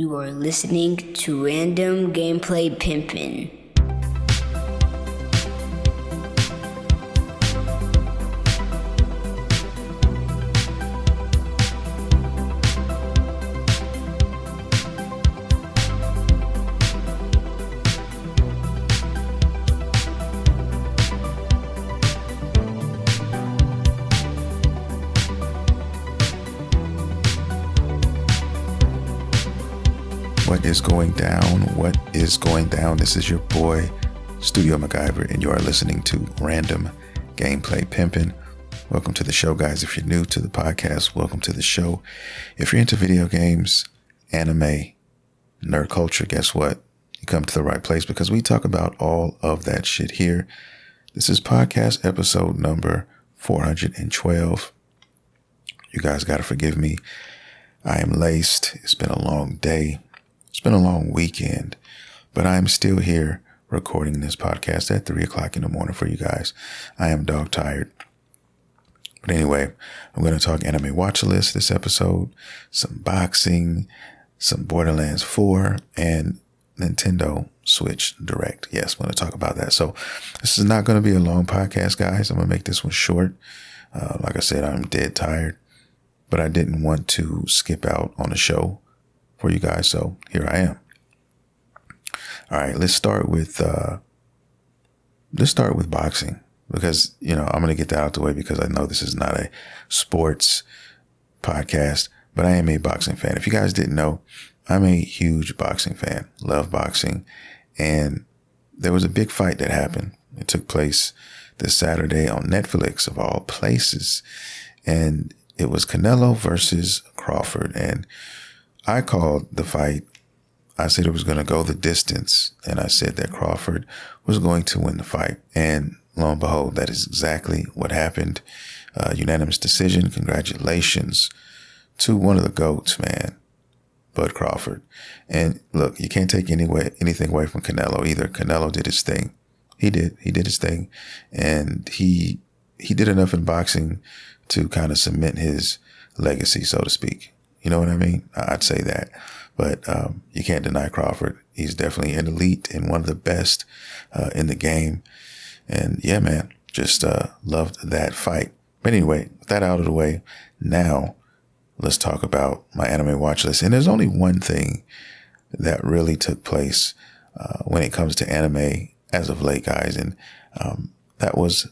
You are listening to Random Gameplay Pimpin. What is going down? What is going down? This is your boy, Studio MacGyver, and you are listening to Random Gameplay Pimpin. Welcome to the show, guys. If you're new to the podcast, welcome to the show. If you're into video games, anime, nerd culture, guess what? You come to the right place because we talk about all of that shit here. This is podcast episode number 412. You guys got to forgive me. I am laced. It's been a long day. It's been a long weekend, but I'm still here recording this podcast at 3 o'clock in the morning for you guys. I am dog tired. But anyway, I'm going to talk anime watch list this episode, some boxing, some Borderlands 4, and Nintendo Switch Direct. Yes, I'm going to talk about that. So this is not going to be a long podcast, guys. I'm going to make this one short. Like I said, I'm dead tired, but I didn't want to skip out on a show for you guys, so here I am. All right, let's start with boxing because I'm gonna get that out the way because I know this is not a sports podcast, but I am a boxing fan. If you guys didn't know, I'm a huge boxing fan. Love boxing, and there was a big fight that happened. It took place this Saturday on Netflix of all places, and it was Canelo versus Crawford, and I called the fight. I said it was going to go the distance, and I said that Crawford was going to win the fight. And lo and behold, that is exactly what happened. Unanimous decision. Congratulations to one of the GOATs, man, Bud Crawford. And look, you can't take anything away from Canelo either. Canelo did his thing. He did his thing, and he did enough in boxing to kind of cement his legacy, so to speak. You know what I mean? I'd say that. But you can't deny Crawford. He's definitely an elite and one of the best in the game. And yeah, man, just loved that fight. But anyway, with that out of the way, now let's talk about my anime watch list. And there's only one thing that really took place when it comes to anime as of late, guys. And that was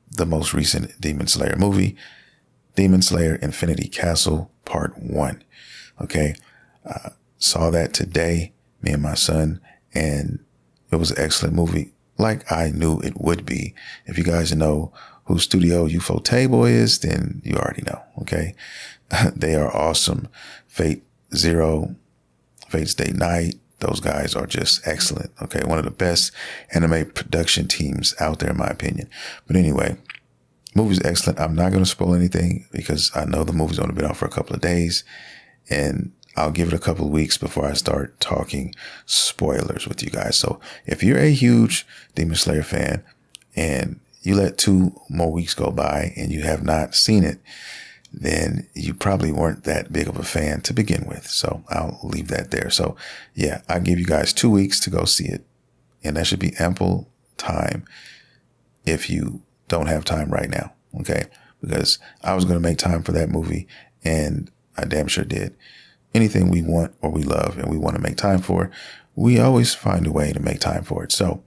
the most recent Demon Slayer movie, Demon Slayer Infinity Castle Part 1. Okay. Saw that today, me and my son, and it was an excellent movie, like I knew it would be. If you guys know who Studio Ufotable is, then you already know. Okay. They are awesome. Fate Zero, Fate Stay Night. Those guys are just excellent. Okay. One of the best anime production teams out there, in my opinion. But anyway, movie's excellent. I'm not going to spoil anything because I know the movie's only been out for a couple of days, and I'll give it a couple of weeks before I start talking spoilers with you guys. So if you're a huge Demon Slayer fan and you let 2 more weeks go by and you have not seen it, then you probably weren't that big of a fan to begin with. So I'll leave that there. So yeah, I'll give you guys 2 weeks to go see it, and that should be ample time if you don't have time right now. Okay. Because I was going to make time for that movie, and I damn sure did. Anything we want or we love and we want to make time for, we always find a way to make time for it. So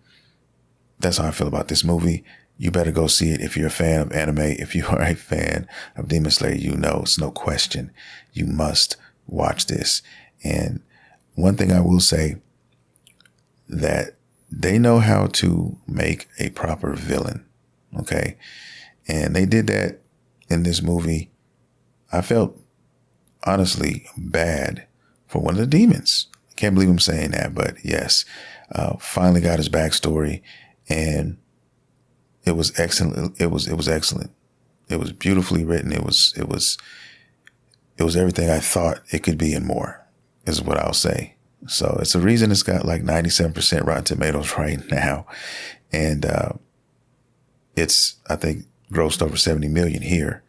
that's how I feel about this movie. You better go see it if you're a fan of anime. If you are a fan of Demon Slayer, it's no question. You must watch this. And one thing I will say, that they know how to make a proper villain. Okay. And they did that in this movie. I felt honestly bad for one of the demons. I can't believe I'm saying that, but yes, finally got his backstory, and it was excellent. It was excellent. It was beautifully written. It was everything I thought it could be and more, is what I'll say. So it's a reason it's got like 97% Rotten Tomatoes right now. And, it's, I think, grossed over 70 million here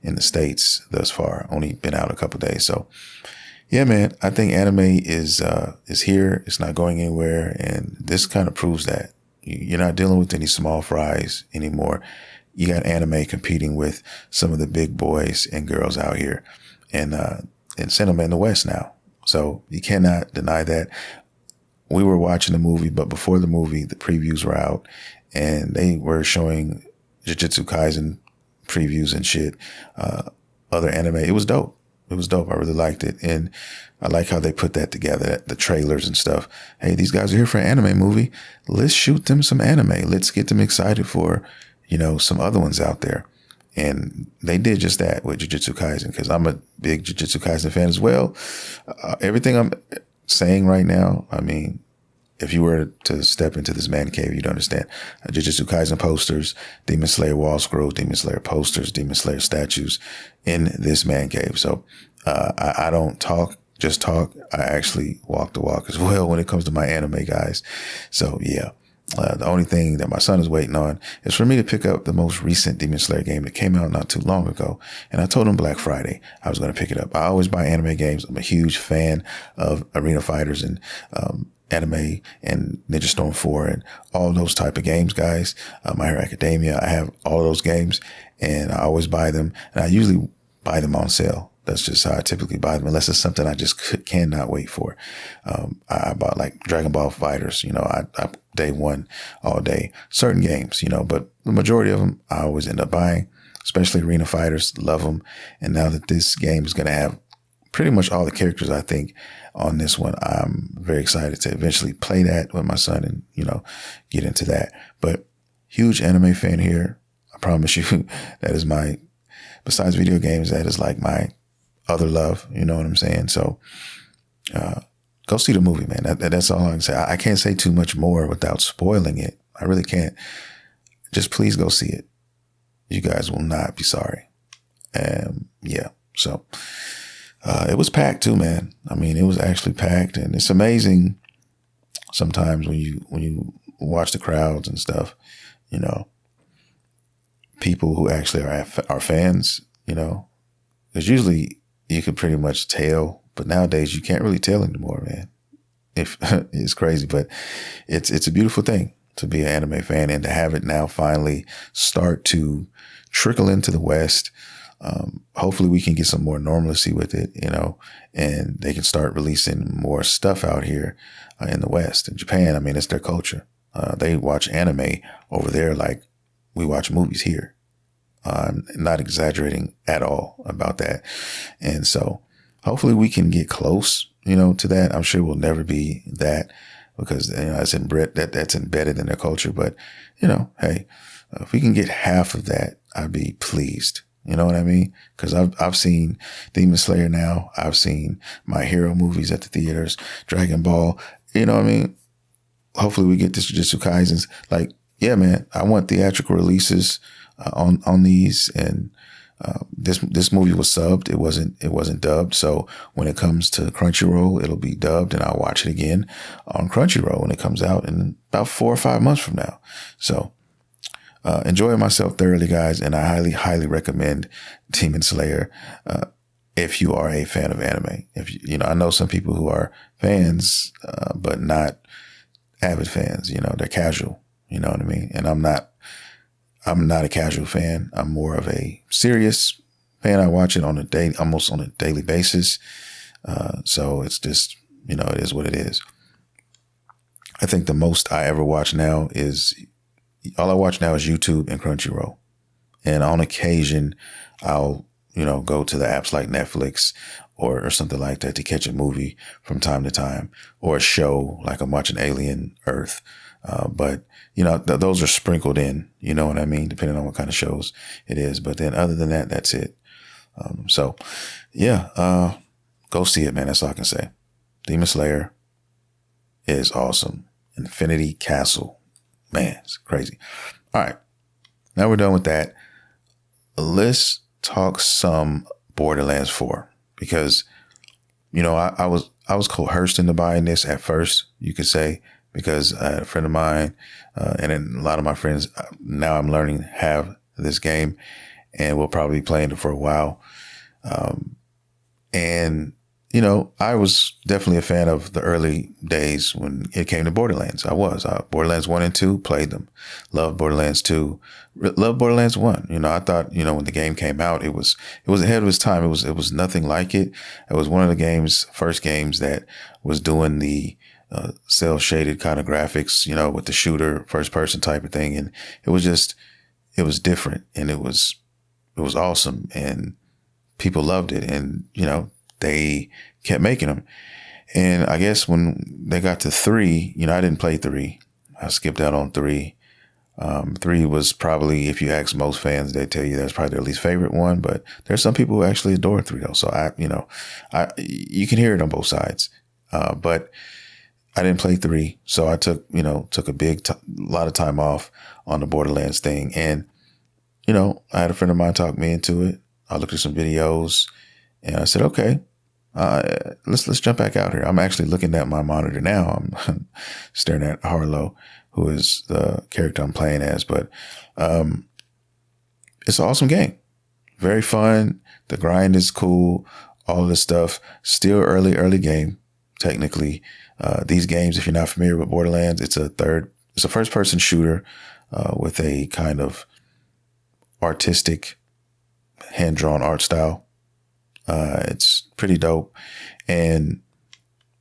in the States thus far. Only been out a couple of days. So yeah, man, I think anime is here. It's not going anywhere, and this kind of proves that you're not dealing with any small fries anymore. You got anime competing with some of the big boys and girls out here, and cinema in the West now. So you cannot deny that. We were watching the movie, but before the movie, the previews were out, and they were showing Jujutsu Kaisen previews and shit. Other anime. It was dope. It was dope. I really liked it. And I like how they put that together, the trailers and stuff. Hey, these guys are here for an anime movie. Let's shoot them some anime. Let's get them excited for, some other ones out there. And they did just that with Jujutsu Kaisen, because I'm a big Jujutsu Kaisen fan as well. Everything I'm saying right now, I mean, if you were to step into this man cave, you'd understand. Jujutsu Kaisen posters, Demon Slayer wall scrolls, Demon Slayer posters, Demon Slayer statues in this man cave. So I don't just talk. I actually walk the walk as well when it comes to my anime, guys. So yeah. The only thing that my son is waiting on is for me to pick up the most recent Demon Slayer game that came out not too long ago. And I told him Black Friday I was going to pick it up. I always buy anime games. I'm a huge fan of Arena Fighters and anime and Ninja Storm 4 and all those type of games, guys. My Hero Academia, I have all of those games, and I always buy them. And I usually buy them on sale. That's just how I typically buy them, unless it's something I just cannot wait for. I bought like Dragon Ball Fighters, I day one all day, certain games, but the majority of them I always end up buying, especially Arena Fighters. Love them. And now that this game is going to have pretty much all the characters, I think, on this one, I'm very excited to eventually play that with my son and, get into that. But huge anime fan here. I promise you that is besides video games, that is like my other love. You know what I'm saying? So, go see the movie, man. That's all I can say. I can't say too much more without spoiling it. I really can't. Just please go see it. You guys will not be sorry. Yeah. So, it was packed too, man. I mean, it was actually packed, and it's amazing sometimes when you watch the crowds and stuff, people who actually are fans, because usually you can pretty much tell, but nowadays you can't really tell anymore, man. It's crazy, but it's a beautiful thing to be an anime fan and to have it now finally start to trickle into the West. Hopefully we can get some more normalcy with it, and they can start releasing more stuff out here in the West. In Japan, I mean, it's their culture. They watch anime over there like we watch movies here. I'm not exaggerating at all about that. And so hopefully we can get close, to that. I'm sure we'll never be that because, that's embedded in their culture. But, hey, if we can get half of that, I'd be pleased. You know what I mean? Because I've seen Demon Slayer now. I've seen My Hero movies at the theaters, Dragon Ball. You know what I mean? Hopefully we get this Jujutsu Kaisens. Like, yeah, man, I want theatrical releases on these. And this movie was subbed. It wasn't dubbed. So when it comes to Crunchyroll, it'll be dubbed, and I'll watch it again on Crunchyroll when it comes out in about 4 or 5 months from now. So. Enjoying myself thoroughly, guys, and I highly, highly recommend Demon Slayer if you are a fan of anime. I know some people who are fans, but not avid fans. They're casual. You know what I mean? And I'm not a casual fan. I'm more of a serious fan. I watch it almost on a daily basis. So it's just, it is what it is. I think the most I ever watch now is YouTube and Crunchyroll. And on occasion, I'll, go to the apps like Netflix or something like that to catch a movie from time to time, or a show like I'm watching Alien Earth. But those are sprinkled in, you know what I mean? Depending on what kind of shows it is. But then other than that, that's it. So yeah, go see it, man. That's all I can say. Demon Slayer is awesome. Infinity Castle. Man, it's crazy. All right. Now we're done with that. Let's talk some Borderlands 4 because, I was coerced into buying this at first, you could say, because I had a friend of mine, and then a lot of my friends, now I'm learning, have this game, and we'll probably be playing it for a while. And I was definitely a fan of the early days when it came to Borderlands. I was. Borderlands 1 and 2, played them. Loved Borderlands 2. Loved Borderlands 1. I thought, when the game came out, it was ahead of its time. It was nothing like it. It was one of the first games that was doing the cell shaded kind of graphics, with the shooter first person type of thing. And it was different, and it was awesome, and people loved it. And, they kept making them. And I guess when they got to 3, I didn't play 3. I skipped out on 3. 3 was probably, if you ask most fans, they tell you that's probably their least favorite one. But there's some people who actually adore 3 though. So you can hear it on both sides. But I didn't play 3. So I took a lot of time off on the Borderlands thing. And, I had a friend of mine talk me into it. I looked at some videos and I said, okay, let's jump back out here. I'm actually looking at my monitor now. I'm staring at Harlow, who is the character I'm playing as. But it's an awesome game. Very fun. The grind is cool. All of this stuff. Still early game, technically. These games, if you're not familiar with Borderlands, it's a first person shooter with a kind of artistic hand-drawn art style. It's pretty dope, and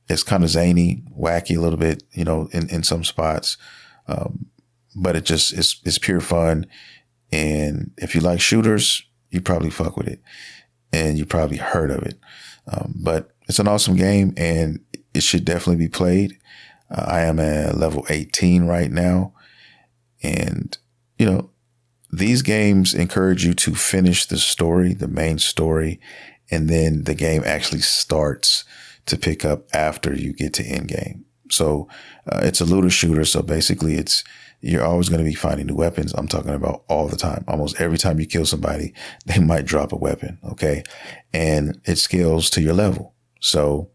it's kind of zany, wacky a little bit, in some spots. But it's pure fun. And if you like shooters, you probably fuck with it, and you probably heard of it. But it's an awesome game, and it should definitely be played. I am at level 18 right now. And, these games encourage you to finish the story, the main story, and then the game actually starts to pick up after you get to end game. So it's a looter shooter. So basically you're always going to be finding new weapons. I'm talking about all the time. Almost every time you kill somebody, they might drop a weapon. Okay. And it scales to your level. So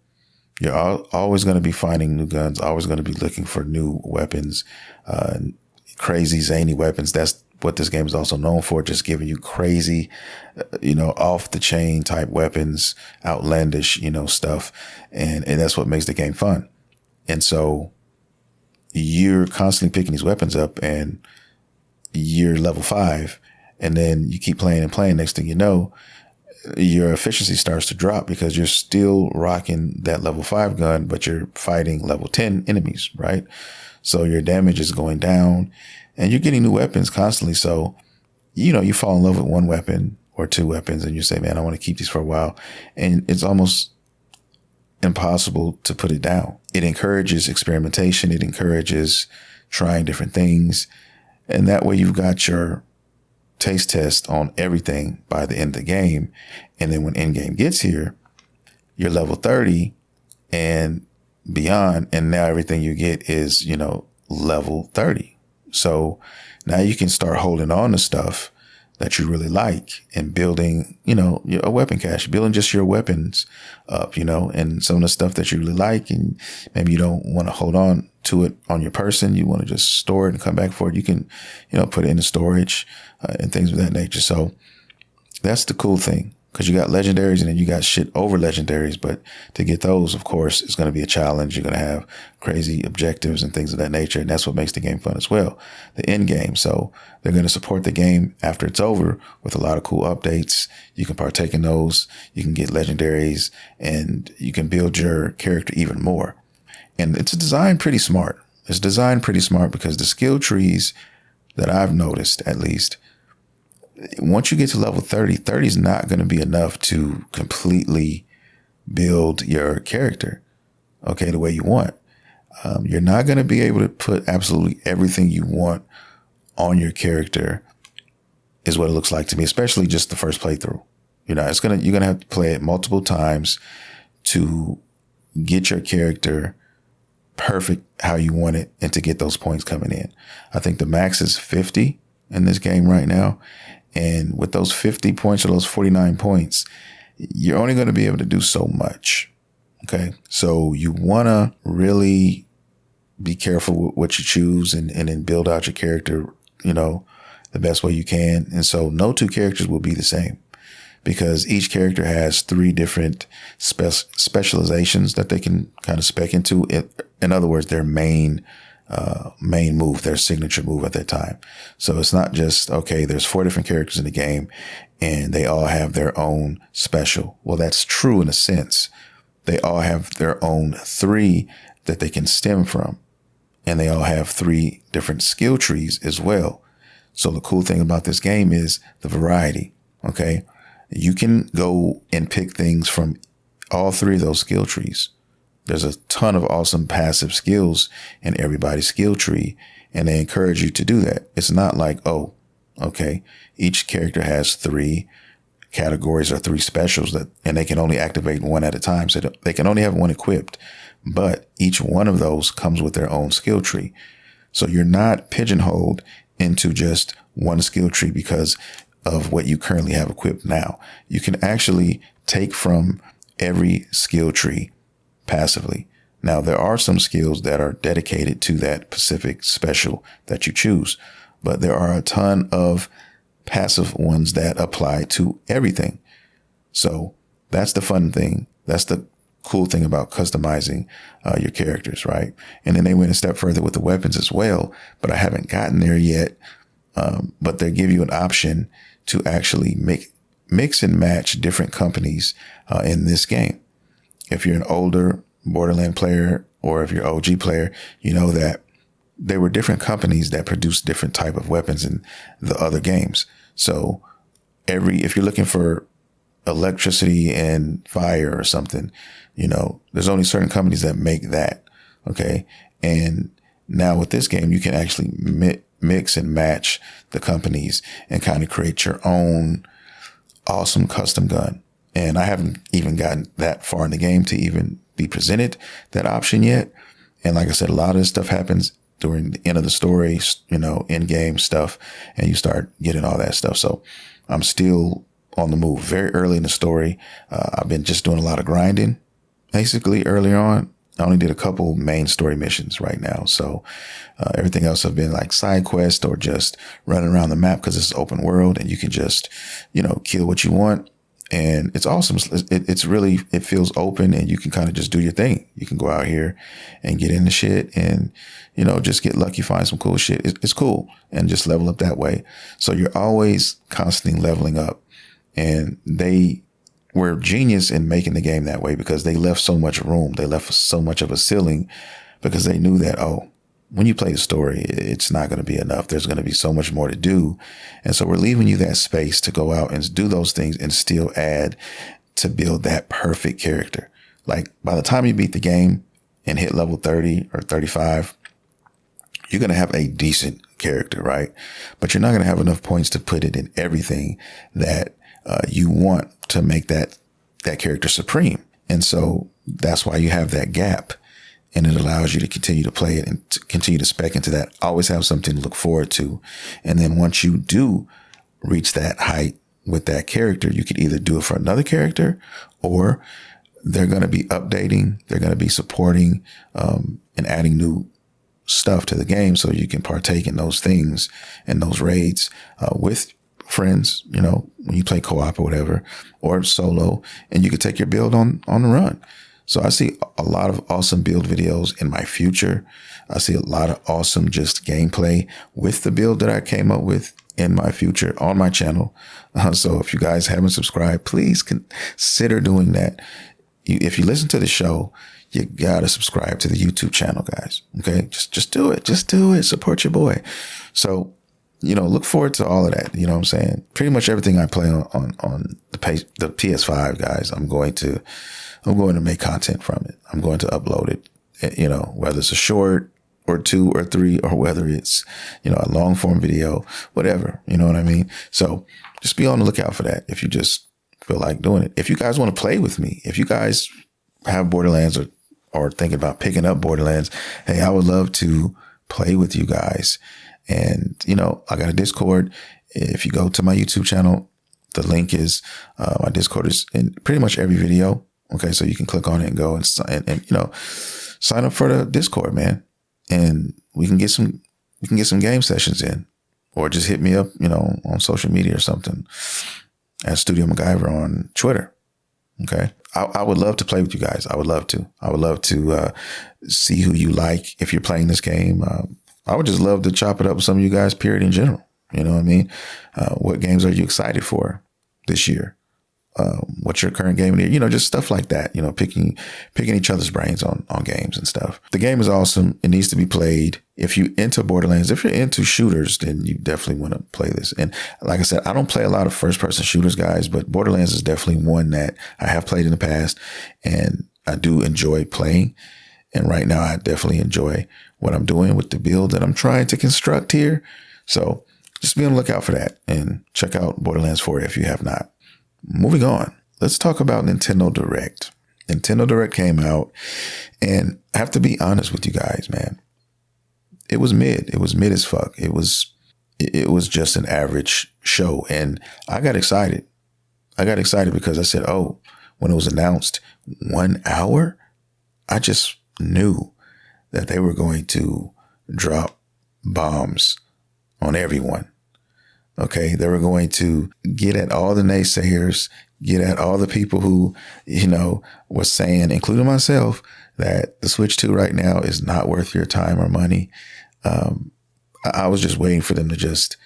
you're always going to be finding new guns, always going to be looking for new weapons, crazy, zany weapons. That's what this game is also known for, just giving you crazy, off the chain type weapons, outlandish, stuff. And that's what makes the game fun. And so you're constantly picking these weapons up, and you're level 5, and then you keep playing and playing. Next thing you know, your efficiency starts to drop because you're still rocking that level 5 gun, but you're fighting level 10 enemies, right? So your damage is going down, and you're getting new weapons constantly. So, you fall in love with one weapon or 2 weapons, and you say, man, I want to keep these for a while. And it's almost impossible to put it down. It encourages experimentation. It encourages trying different things. And that way you've got your taste test on everything by the end of the game. And then when end game gets here, you're level 30 and beyond. And now everything you get is, level 30. So now you can start holding on to stuff that you really like and building, a weapon cache, building just your weapons up, and some of the stuff that you really like. And maybe you don't want to hold on to it on your person. You want to just store it and come back for it. You can, put it into storage and things of that nature. So that's the cool thing, because you got legendaries and then you got shit over legendaries. But to get those, of course, is going to be a challenge. You're going to have crazy objectives and things of that nature. And that's what makes the game fun as well. The end game. So they're going to support the game after it's over with a lot of cool updates. You can partake in those. You can get legendaries, and you can build your character even more. And it's designed pretty smart. It's designed pretty smart because the skill trees that I've noticed, at least, once you get to level 30 is not going to be enough to completely build your character, okay, the way you want. You're not going to be able to put absolutely everything you want on your character, is what it looks like to me, especially just the first playthrough. You're going to have to play it multiple times to get your character perfect how you want it and to get those points coming in. I think the max is 50 in this game right now. And with those 50 points or those 49 points, you're only going to be able to do so much. Okay. So you want to really be careful with what you choose and then build out your character, the best way you can. And so no 2 characters will be the same, because each character has 3 different specializations that they can kind of spec into. In other words, their main move, their signature move at that time. So it's not just, okay, there's 4 different characters in the game and they all have their own special. Well, that's true in a sense. They all have their own 3 that they can stem from. And they all have 3 different skill trees as well. So the cool thing about this game is the variety. Okay. You can go and pick things from all 3 of those skill trees. There's a ton of awesome passive skills in everybody's skill tree, and they encourage you to do that. It's not like, oh, okay, each character has 3 categories or 3 specials and they can only activate 1 at a time. So they can only have 1 equipped, but each one of those comes with their own skill tree. So you're not pigeonholed into just one skill tree because of what you currently have equipped now. You can actually take from every skill tree passively. Now, there are some skills that are dedicated to that specific special that you choose, but there are a ton of passive ones that apply to everything. So that's the fun thing. That's the cool thing about customizing your characters, right? And then they went a step further with the weapons as well, but I haven't gotten there yet. But they give you an option to actually mix and match different companies in this game. If you're an older Borderland player or if you're OG player, you know that there were different companies that produced different type of weapons in the other games. So if you're looking for electricity and fire or something, there's only certain companies that make that. Okay. And now with this game, you can actually mix and match the companies and kind of create your own awesome custom gun. And I haven't even gotten that far in the game to even be presented that option yet. And like I said, a lot of this stuff happens during the end of the story, end game stuff, and you start getting all that stuff. So I'm still on the move very early in the story. I've been just doing a lot of grinding basically early on. I only did a couple main story missions right now. So everything else have been like side quests or just running around the map because it's open world and you can just, kill what you want. And it's awesome. It feels open and you can kind of just do your thing. You can go out here and get into shit and, just get lucky, find some cool shit. It's cool and just level up that way. So you're always constantly leveling up, and they were genius in making the game that way because they left so much room. They left so much of a ceiling because they knew that, when you play the story, it's not going to be enough. There's going to be so much more to do. And so we're leaving you that space to go out and do those things and still add to build that perfect character. Like by the time you beat the game and hit level 30 or 35, you're going to have a decent character, right? But you're not going to have enough points to put it in everything that you want to make that character supreme. And so that's why you have that gap. And it allows you to continue to play it and to continue to spec into that. Always have something to look forward to. And then once you do reach that height with that character, you could either do it for another character, or they're going to be updating. They're going to be supporting and adding new stuff to the game so you can partake in those things and those raids with friends, when you play co-op or whatever, or solo, and you could take your build on the run. So I see a lot of awesome build videos in my future. I see a lot of awesome just gameplay with the build that I came up with in my future on my channel. So if you guys haven't subscribed, please consider doing that. If you listen to the show, you gotta subscribe to the YouTube channel, guys. Okay, just do it. Just do it. Support your boy. So, look forward to all of that. You know what I'm saying? Pretty much everything I play on the PS5, guys, I'm going to make content from it. I'm going to upload it, whether it's a short or 2 or 3, or whether it's, a long form video, whatever, you know what I mean? So just be on the lookout for that. If you just feel like doing it, if you guys want to play with me, if you guys have Borderlands or thinking about picking up Borderlands, hey, I would love to play with you guys. And, I got a Discord. If you go to my YouTube channel, the link is, my Discord is in pretty much every video. Okay. So you can click on it and go and sign up for the Discord, man. And we can get some game sessions in, or just hit me up, on social media or something. at Studio MacGyver on Twitter. Okay. I would love to play with you guys. I would love to see who you like if you're playing this game. I would just love to chop it up with some of you guys, period, in general. You know what I mean? What games are you excited for this year? What's your current game of the year? You know, just stuff like that, you know, picking each other's brains on games and stuff. The game is awesome. It needs to be played. If you're into Borderlands, if you're into shooters, then you definitely want to play this. And like I said, I don't play a lot of first person shooters, guys, but Borderlands is definitely one that I have played in the past and I do enjoy playing. And right now I definitely enjoy what I'm doing with the build that I'm trying to construct here. So just be on the lookout for that and check out Borderlands 4 if you have not. Moving on, let's talk about Nintendo Direct. Nintendo Direct came out, and I have to be honest with you guys, man. It was mid. It was mid as fuck. It was just an average show, and I got excited. I got excited because I said, oh, when it was announced, 1 hour, I just knew that they were going to drop bombs on everyone. Okay, they were going to get at all the naysayers, get at all the people who, you know, were saying, including myself, that the Switch 2 right now is not worth your time or money. I was just waiting for them to just,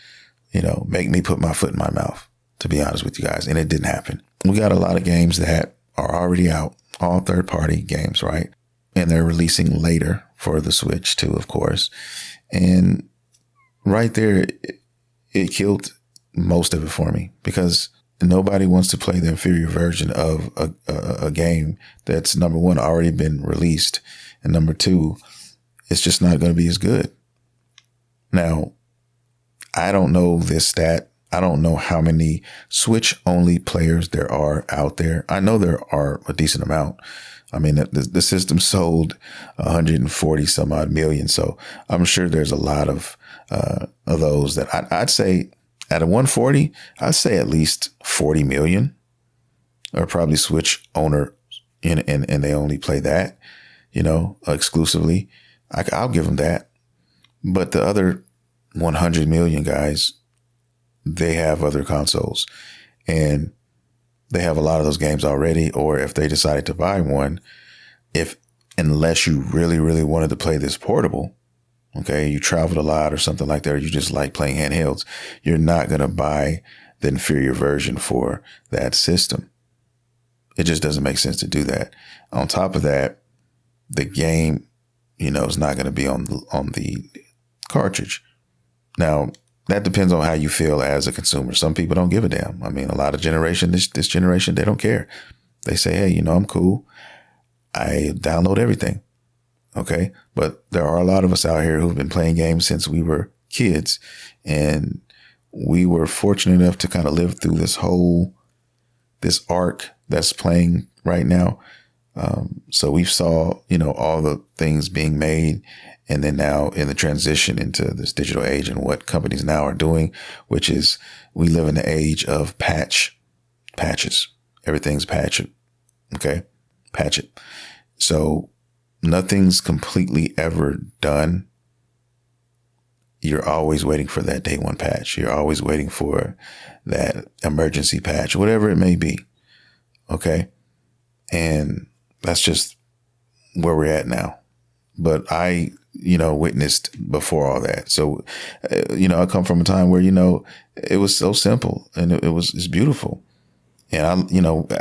you know, make me put my foot in my mouth, to be honest with you guys. And it didn't happen. We got a lot of games that are already out, all third-party games, right? And they're releasing later for the Switch 2, of course. And right there, it killed most of it for me because nobody wants to play the inferior version of a game that's, number one, already been released. And number two, it's just not going to be as good. Now, I don't know this stat. I don't know how many Switch only players there are out there. I know there are a decent amount. I mean, the system sold 140 some odd million. So I'm sure there's a lot of those that I'd say out of 140, I'd say at least 40 million are probably Switch owner and they only play that, you know, exclusively. I'll give them that. But the other 100 million guys, they have other consoles and they have a lot of those games already. Or if they decided to buy one, unless you really, really wanted to play this portable, okay, you traveled a lot or something like that, or you just like playing handhelds, you're not going to buy the inferior version for that system. It just doesn't make sense to do that. On top of that, the game, you know, is not going to be on the cartridge. Now, that depends on how you feel as a consumer. Some people don't give a damn. I mean, a lot of this generation, they don't care. They say, hey, you know, I'm cool. I download everything. Okay. But there are a lot of us out here who've been playing games since we were kids. And we were fortunate enough to kind of live through this arc that's playing right now. So we saw, you know, all the things being made. And then now in the transition into this digital age and what companies now are doing, which is we live in the age of patches. Everything's patched. Okay. Patch it. So nothing's completely ever done. You're always waiting for that day one patch. You're always waiting for that emergency patch, whatever it may be. Okay. And that's just where we're at now. But I, you know, witnessed before all that. So, you know, I come from a time where, you know, it was so simple and it's beautiful. And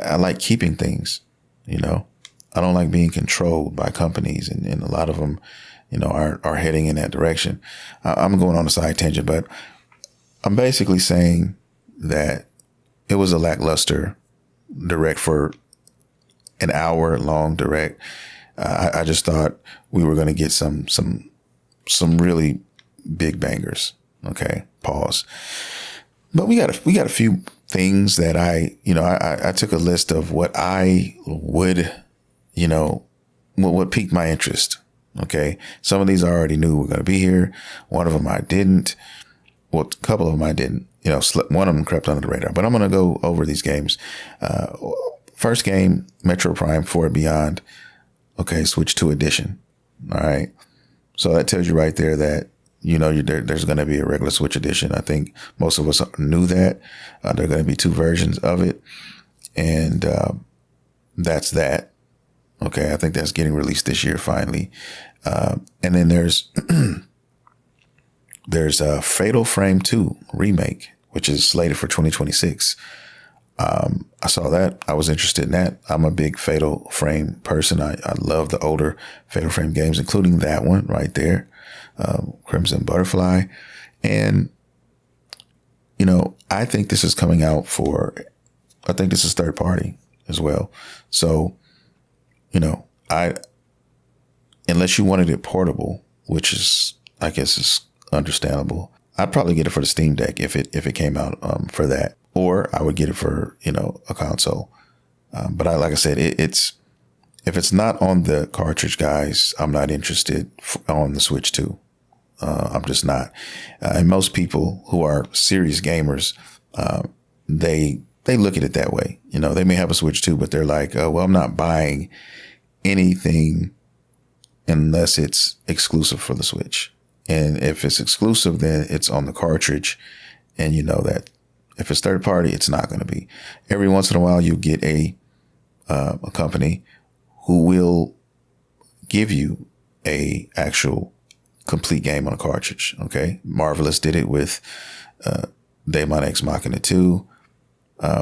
I like keeping things, you know. I don't like being controlled by companies, and a lot of them, you know, are heading in that direction. I'm going on a side tangent, but I'm basically saying that it was a lackluster direct for an hour long direct. I just thought we were going to get some really big bangers. Okay. Pause. But we got a few things that I took a list of what I would, you know, what piqued my interest. Okay. Some of these I already knew were going to be here. One of them I didn't. Well, a couple of them I didn't. You know, one of them crept under the radar. But I'm going to go over these games. First game, Metro Prime 4 Beyond. Okay, Switch 2 edition. All right. So that tells you right there that there's going to be a regular Switch edition. I think most of us knew that. There are going to be 2 versions of it. And that's that. Okay, I think that's getting released this year finally. And then there's a Fatal Frame 2 remake, which is slated for 2026. I saw that. I was interested in that. I'm a big Fatal Frame person. I love the older Fatal Frame games, including that one right there, Crimson Butterfly. And, I think this is coming out I think this is third party as well. So, unless you wanted it portable, which is, I guess is understandable, I'd probably get it for the Steam Deck if it came out for that. Or I would get it for, a console. But like I said, if it's not on the cartridge, guys, I'm not interested on the Switch 2. I'm just not. And most people who are serious gamers, they look at it that way. They may have a Switch 2, but they're like, well, I'm not buying anything unless it's exclusive for the Switch. And if it's exclusive, then it's on the cartridge. And you know that if it's third party, it's not going to be. Every once in a while, you get a company who will give you a actual complete game on a cartridge. Okay. Marvelous did it with Daemon X Machina 2.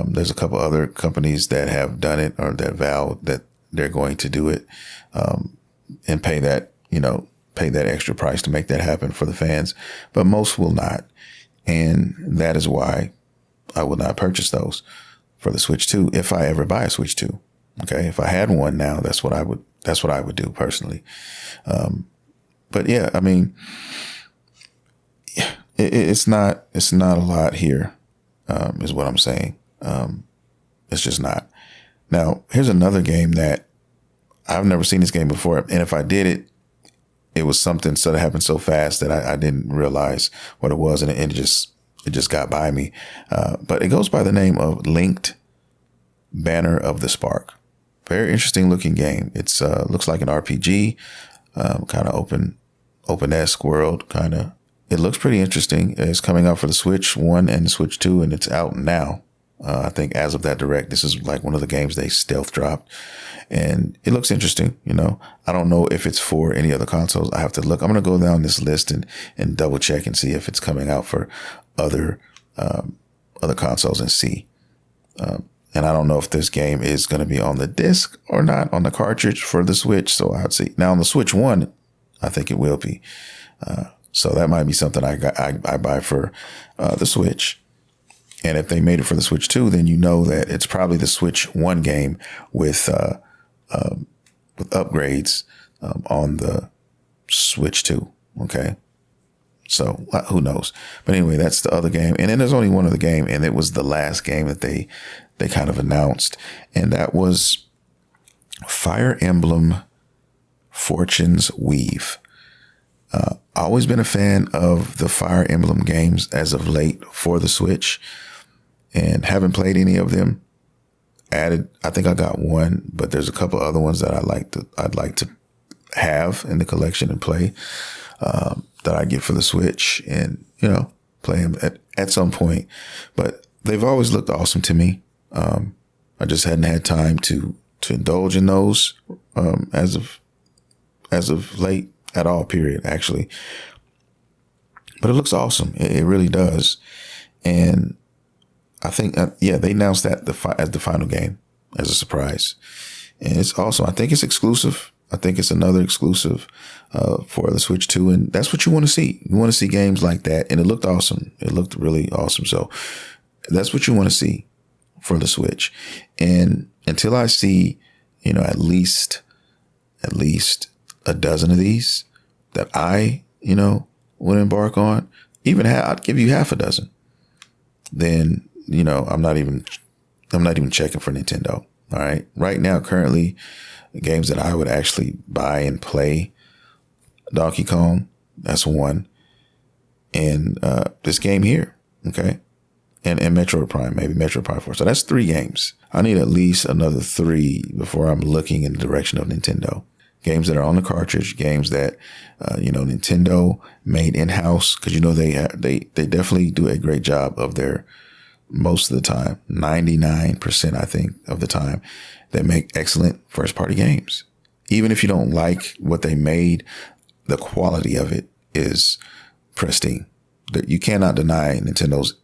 There's a couple other companies that have done it or that vowed that they're going to do it and pay that extra price to make that happen for the fans. But most will not. And that is why I will not purchase those for the Switch 2 if I ever buy a Switch 2. Okay. If I had one now, that's what I would do personally. But yeah, I mean, it's not a lot here, is what I'm saying. It's just not. Now, here's another game that I've never seen this game before. And if I did it, it was something that happened so fast that I didn't realize what it was. And it just got by me. But it goes by the name of Linked Banner of the Spark. Very interesting looking game. It's looks like an RPG, kind of open-esque world, kind of. It looks pretty interesting. It's coming out for the Switch 1 and the Switch 2, and it's out now. I think as of that direct, this is like one of the games they stealth dropped, and it looks interesting. I don't know if it's for any other consoles. I have to look. I'm going to go down this list and double check and see if it's coming out for other consoles and see. And I don't know if this game is going to be on the disc or not on the cartridge for the Switch. So I'd see. Now on the Switch 1, I think it will be. So that might be something I buy for the Switch. And if they made it for the Switch 2, then you know that it's probably the Switch 1 game with upgrades on the Switch 2. Okay. So who knows? But anyway, that's the other game. And then there's only one other game, and it was the last game that they kind of announced. And that was Fire Emblem Fortune's Weave. Always been a fan of the Fire Emblem games as of late for the Switch, and haven't played any of them. I think I got one, but there's a couple other ones that I'd like to have in the collection and play, that I get for the Switch and, play them at some point. But they've always looked awesome to me. I just hadn't had time to indulge in those, as of late at all, period, actually. But it looks awesome. It really does. And I think, they announced that as the final game as a surprise. And it's awesome. I think it's exclusive. I think it's another exclusive for the Switch 2. And that's what you want to see. You want to see games like that. And it looked awesome. It looked really awesome. So that's what you want to see for the Switch. And until I see, at least a dozen of these that I, would embark on, I'd give you half a dozen. Then, I'm not even checking for Nintendo. All right. Right now, currently, games that I would actually buy and play: Donkey Kong, that's one. And this game here, okay? And Metroid Prime, maybe Metroid Prime 4. So that's 3 games. I need at least another 3 before I'm looking in the direction of Nintendo. games that are on the cartridge, games that, Nintendo made in-house. Cause they definitely do a great job of their, most of the time, 99%, I think, of the time, they make excellent first party games. Even if you don't like what they made, the quality of it is pristine. You cannot deny Nintendo's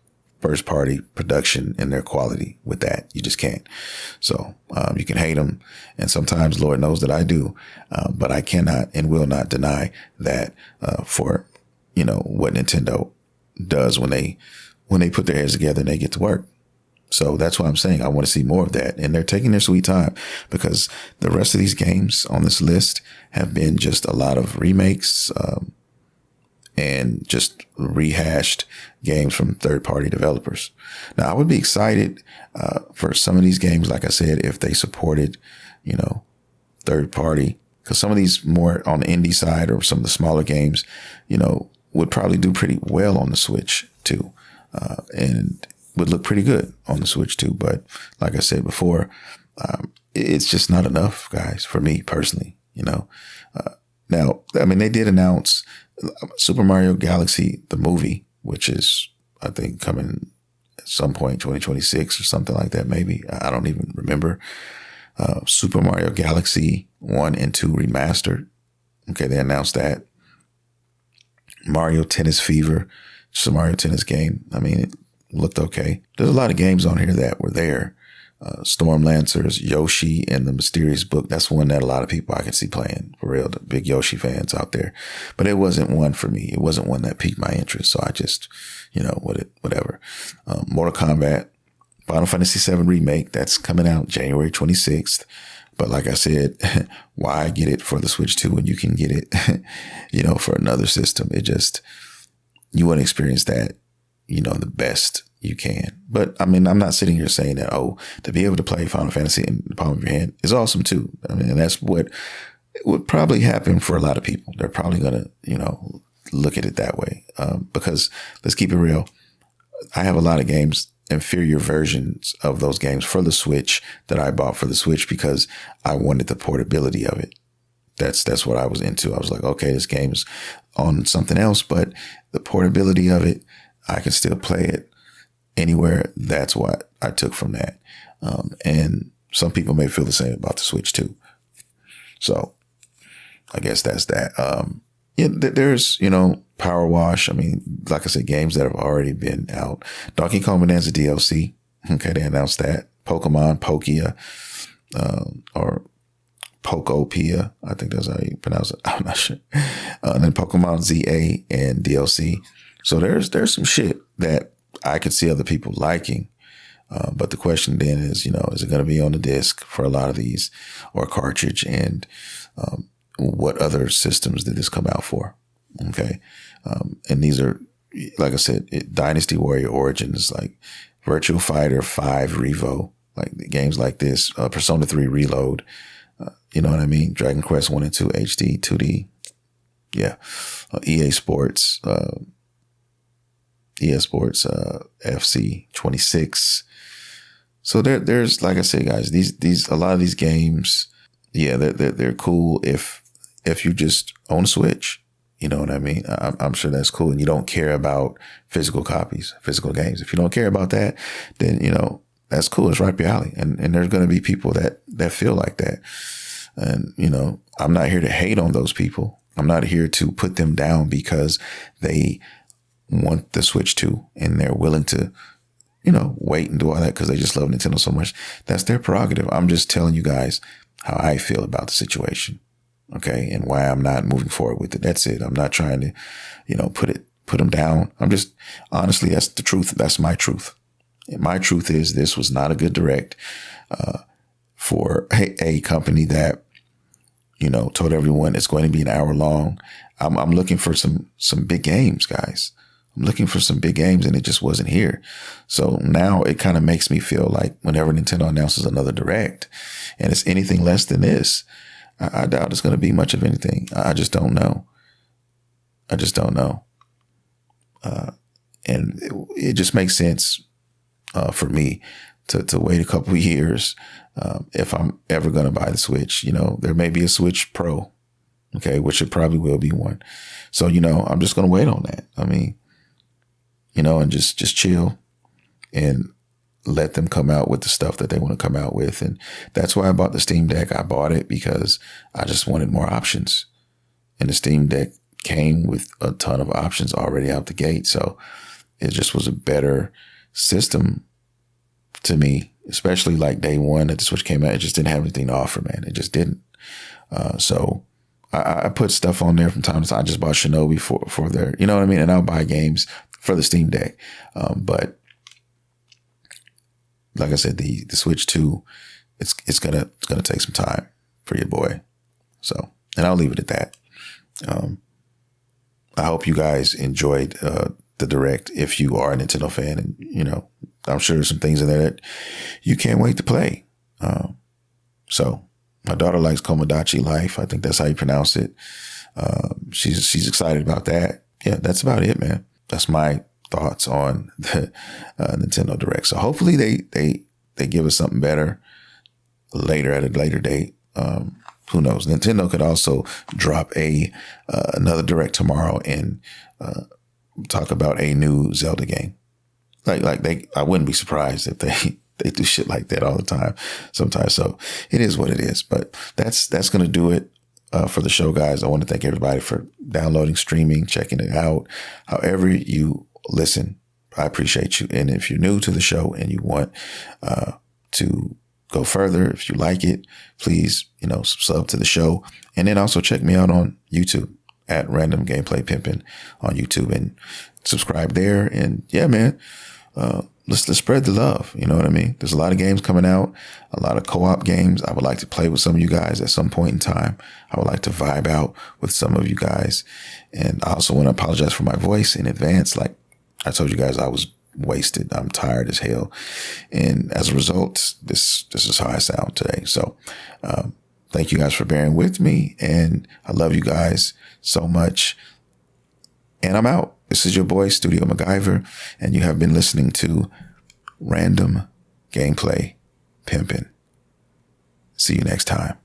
first party production and their quality with that. You just can't. So you can hate them. And sometimes Lord knows that I do. But I cannot and will not deny that for, what Nintendo does when they put their heads together and they get to work. So that's why I'm saying I want to see more of that. And they're taking their sweet time, because the rest of these games on this list have been just a lot of remakes, and just rehashed games from third-party developers. Now, I would be excited for some of these games, like I said, if they supported, third-party, because some of these more on the indie side or some of the smaller games, would probably do pretty well on the Switch too, and would look pretty good on the Switch too. But like I said before, it's just not enough, guys, for me personally. Now, I mean, they did announce Super Mario Galaxy, the movie, which is, I think, coming at some point, 2026 or something like that, maybe. I don't even remember. Super Mario Galaxy 1 and 2 remastered. Okay, they announced that. Mario Tennis Fever, just a Mario Tennis game. I mean, it looked okay. There's a lot of games on here that were there. Stormlancers, Yoshi, and the Mysterious Book. That's one that a lot of people I can see playing, for real, the big Yoshi fans out there. But it wasn't one for me. It wasn't one that piqued my interest. So I just, whatever. Mortal Kombat, Final Fantasy VII Remake, that's coming out January 26th. But like I said, why get it for the Switch 2 when you can get it, for another system? It just, you want to experience that, the best you can. But I mean, I'm not sitting here saying that, to be able to play Final Fantasy in the palm of your hand is awesome too. I mean, and that's what would probably happen for a lot of people. They're probably going to, look at it that way. Because let's keep it real. I have a lot of games, inferior versions of those games for the Switch that I bought for the Switch because I wanted the portability of it. That's what I was into. I was like, okay, this game's on something else, but the portability of it, I can still play it anywhere. That's what I took from that. And some people may feel the same about the Switch too. So I guess that's that. There's, Power Wash. I mean, like I said, games that have already been out. Donkey Kong Bonanza DLC. Okay, they announced that. Pokemon, Pokia, or Pokopia. I think that's how you pronounce it. I'm not sure. And then Pokemon ZA and DLC. So there's some shit that I could see other people liking. But the question then is, is it going to be on the disc for a lot of these, or cartridge? And what other systems did this come out for? Okay. And these are, like I said, Dynasty Warrior Origins, like Virtual Fighter 5 Revo, like games like this, Persona 3 Reload, you know what I mean? Dragon Quest 1 and 2 HD, 2D. Yeah. EA Sports, FC 26. So there's, like I said, guys, these a lot of these games, yeah, they're cool if you just own a Switch. You know what I mean? I'm sure that's cool. And you don't care about physical copies, physical games. If you don't care about that, then, that's cool. It's right up your alley. And there's going to be people that feel like that. And, I'm not here to hate on those people. I'm not here to put them down because they want the Switch 2 and they're willing to, wait and do all that because they just love Nintendo so much. That's their prerogative. I'm just telling you guys how I feel about the situation. Okay. And why I'm not moving forward with it. That's it. I'm not trying to, put them down. I'm just, honestly, that's the truth. That's my truth. And my truth is this was not a good direct, for a company that, told everyone it's going to be an hour long. I'm looking for some big games, guys. I'm looking for some big games and it just wasn't here. So now it kind of makes me feel like whenever Nintendo announces another direct and it's anything less than this, I doubt it's going to be much of anything. I just don't know. And it just makes sense for me to wait a couple of years if I'm ever going to buy the Switch. You know, there may be a Switch Pro, okay, which it probably will be one. So, you know, I'm just going to wait on that. I mean, you know, and just chill and let them come out with the stuff that they want to come out with. And that's why I bought the Steam Deck. I bought it because I just wanted more options. And the Steam Deck came with a ton of options already out the gate. So it just was a better system to me, especially like day one that the Switch came out. It just didn't have anything to offer, man. It just didn't. So I put stuff on there from time to time. I just bought Shinobi for their, you know what I mean? And I'll buy games for the Steam Deck. But like I said, the Switch 2, it's gonna take some time for your boy. So, and I'll leave it at that. I hope you guys enjoyed the Direct. If you are a Nintendo fan, and you know, I'm sure there's some things in there that you can't wait to play. So my daughter likes Komodachi Life. I think that's how you pronounce it. She's excited about that. Yeah, that's about it, man. That's my thoughts on the Nintendo Direct. So hopefully they give us something better later at a later date. Who knows? Nintendo could also drop another Direct tomorrow and talk about a new Zelda game. I wouldn't be surprised if they do shit like that all the time sometimes. So it is what it is. But that's going to do it for the show, guys. I want to thank everybody for downloading, streaming, checking it out. However you listen, I appreciate you. And if you're new to the show and you want to go further, if you like it, please, you know, sub to the show. And then also check me out on YouTube at Random Gameplay Pimpin on YouTube and subscribe there. And yeah, man, let's spread the love. You know what I mean? There's a lot of games coming out, a lot of co-op games. I would like to play with some of you guys at some point in time. I would like to vibe out with some of you guys. And I also want to apologize for my voice in advance. Like I told you guys, I was wasted. I'm tired as hell. And as a result, this is how I sound today. So, thank you guys for bearing with me. And I love you guys so much. And I'm out. This is your boy, Studio MacGyver. And you have been listening to Random Gameplay Pimpin'. See you next time.